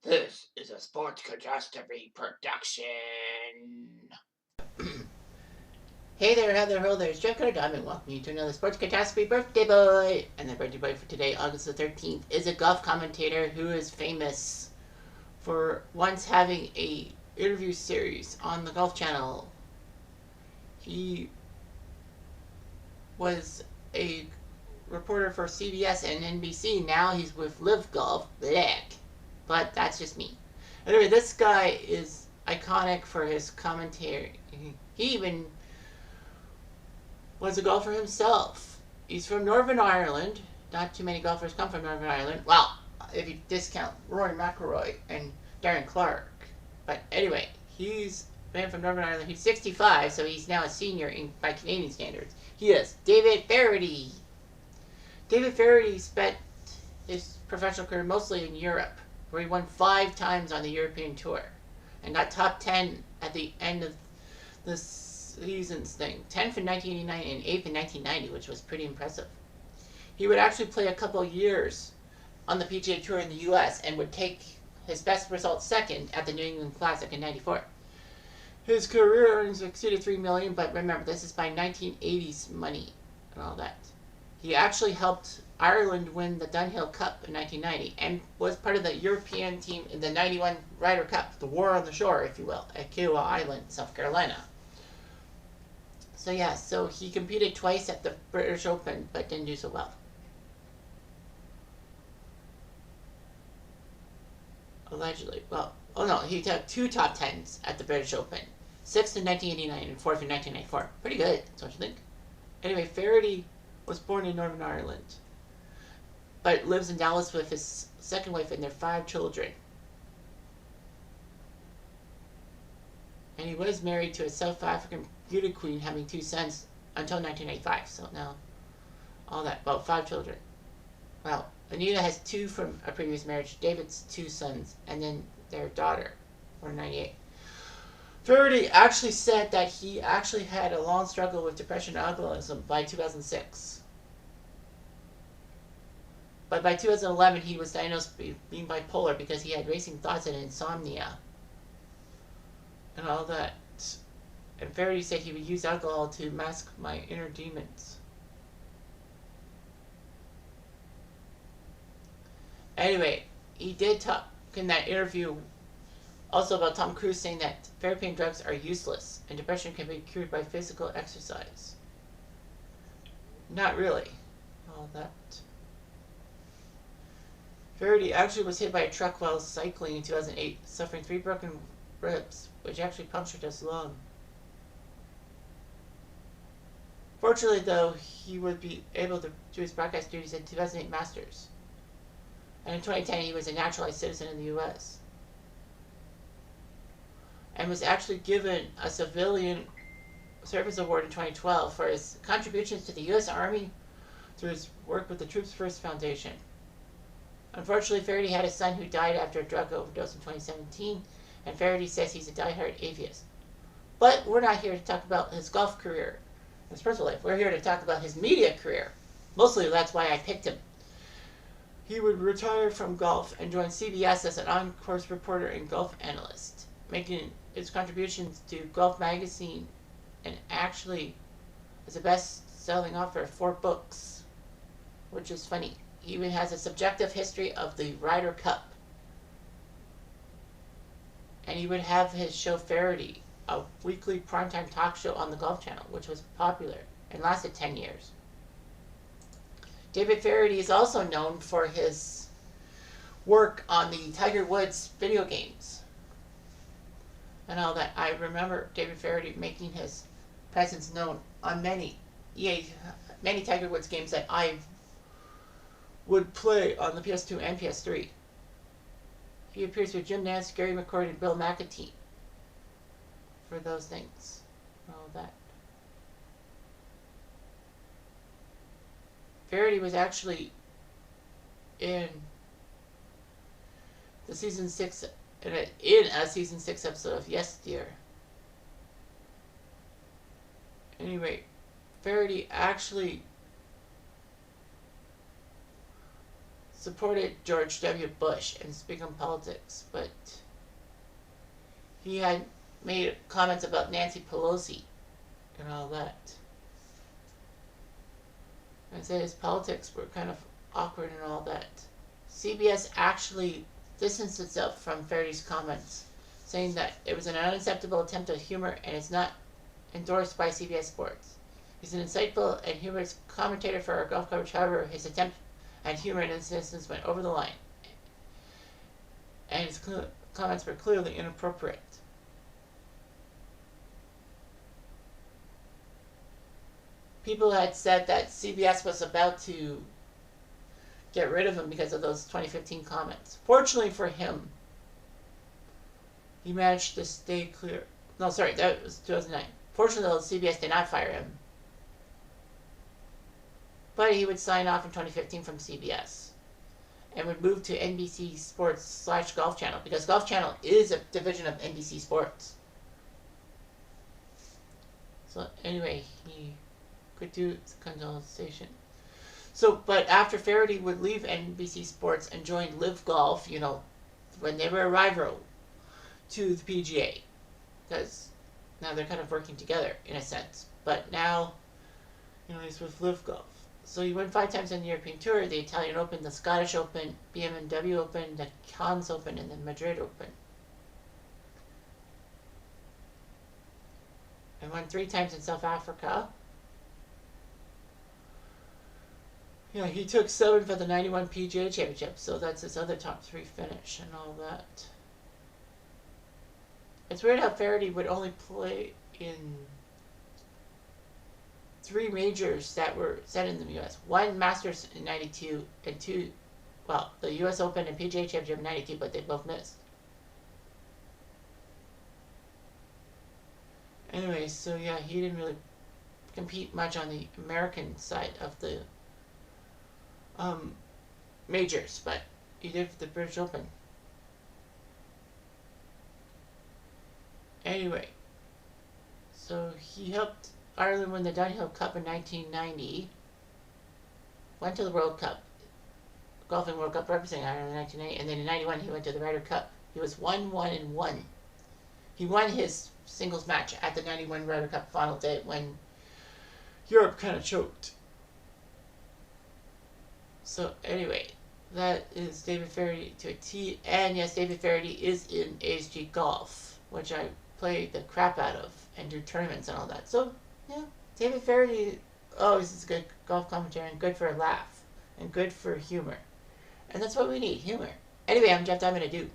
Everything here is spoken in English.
This is a sports catastrophe production. Hey there, Heather, ho there, it's Jeff Carter Diamond. Welcome you to another Sports Catastrophe Birthday Boy. And the birthday boy for today, August the 13th, is a golf commentator who is famous for once having a interview series on the Golf Channel. He was a reporter for CBS and NBC. Now he's with Live Golf. Blech. But that's just me. Anyway, this guy is iconic for his commentary. He even was a golfer himself. He's from Northern Ireland. Not too many golfers come from Northern Ireland. Well, if you discount Rory McIlroy and Darren Clark. But anyway, he's a man from Northern Ireland. He's 65, so he's now a senior by Canadian standards. He is David Feherty. David Feherty spent his professional career mostly in Europe, where he won 5 times on the European Tour and got top 10 at the end of the season's thing. 10th in 1989 and 8th in 1990, which was pretty impressive. He would actually play a couple of years on the PGA Tour in the U.S. and would take his best result second at the New England Classic in 94. His career earnings exceeded $3 million, but remember, this is by 1980s money and all that. He actually helped Ireland win the Dunhill Cup in 1990 and was part of the European team in the 91 Ryder Cup, the War on the Shore, if you will, at Kiowa Island, South Carolina. So yeah, so he competed twice at the British Open, but didn't do so well. Allegedly. Well, oh no, he took 2 top 10s at the British Open. 6th in 1989 and 4th in 1994. Pretty good, don't you think? Anyway, Feherty was born in Northern Ireland, but lives in Dallas with his second wife and their 5 children. And he was married to a South African beauty queen, having 2 sons until 1985. So now, all that, about 5 children. Well, Anita has 2 from a previous marriage, David's 2 sons, and then their daughter, born in 98. Feherty actually said that he actually had a long struggle with depression and alcoholism by 2006. But by 2011, he was diagnosed being bipolar because he had racing thoughts and insomnia and all that. And Feherty said he would use alcohol to mask my inner demons. Anyway, he did talk in that interview also about Tom Cruise saying that therapy and drugs are useless and depression can be cured by physical exercise. Not really. All that. Feherty actually was hit by a truck while cycling in 2008, suffering 3 broken ribs, which actually punctured his lung. Fortunately, though, he would be able to do his broadcast duties in 2008 Masters. And in 2010, he was a naturalized citizen in the U.S. and was actually given a Civilian Service Award in 2012 for his contributions to the U.S. Army through his work with the Troops First Foundation. Unfortunately, Feherty had a son who died after a drug overdose in 2017, and Feherty says he's a diehard atheist. But we're not here to talk about his golf career, his personal life. We're here to talk about his media career. Mostly that's why I picked him. He would retire from golf and join CBS as an on-course reporter and golf analyst, making his contributions to Golf Magazine and actually is the best-selling author of 4 books, which is funny. He even has a subjective history of the Ryder Cup. And he would have his show Feherty, a weekly primetime talk show on the Golf Channel, which was popular and lasted 10 years. David Feherty is also known for his work on the Tiger Woods video games and all that. I remember David Feherty making his presence known on many Tiger Woods games that I would play on the PS2 and PS3. He appears with Jim Nantz, Gary McCord, and Bill McAtee for those things and all that. Feherty was actually in the season 6 in a season 6 episode of Yes Dear. Anyway, Feherty actually supported George W. Bush and speak on politics, but he had made comments about Nancy Pelosi and all that. And said his politics were kind of awkward and all that. CBS actually distanced itself from Feherty's comments, saying that it was an unacceptable attempt at humor and is not endorsed by CBS Sports. He's an insightful and humorous commentator for our golf coverage. However, his attempt at humor in this instance went over the line, and his comments were clearly inappropriate. People had said that CBS was about to get rid of him because of those 2015 comments. Fortunately for him, he managed to stay clear. No, sorry, that was 2009. Fortunately, though, CBS did not fire him. But he would sign off in 2015 from CBS and would move to NBC Sports / Golf Channel, because Golf Channel is a division of NBC Sports. So anyway, he could do consultation. So, but after Feherty would leave NBC Sports and join Live Golf, when they were a rival to the PGA, because now they're kind of working together in a sense. But now, he's with Live Golf. So he won 5 times on the European Tour, the Italian Open, the Scottish Open, BMW Open, the Cannes Open, and the Madrid Open. And won 3 times in South Africa. He took 7 for the 91 PGA Championship, so that's his other top 3 finish and all that. It's weird how Feherty would only play in 3 majors that were set in the U.S. 1 Masters in 92 and 2, the U.S. Open and PGA Championship in 92, but they both missed. Anyway, so yeah, he didn't really compete much on the American side of the majors, but he did for the British Open. Anyway, so he helped Ireland win the Dunhill Cup in 1990. Went to the World Cup, Golfing World Cup representing Ireland in 1990, and then in 91 he went to the Ryder Cup. He was 1-1-1. He won his singles match at the 91 Ryder Cup final day when Europe kind of choked. So anyway, that is David Feherty to a T. And yes, David Feherty is in ASG Golf, which I play the crap out of and do tournaments and all that. So yeah, David Feherty always is a good golf commentator and good for a laugh and good for humor. And that's what we need, humor. Anyway, I'm Jeff Diamond. I do.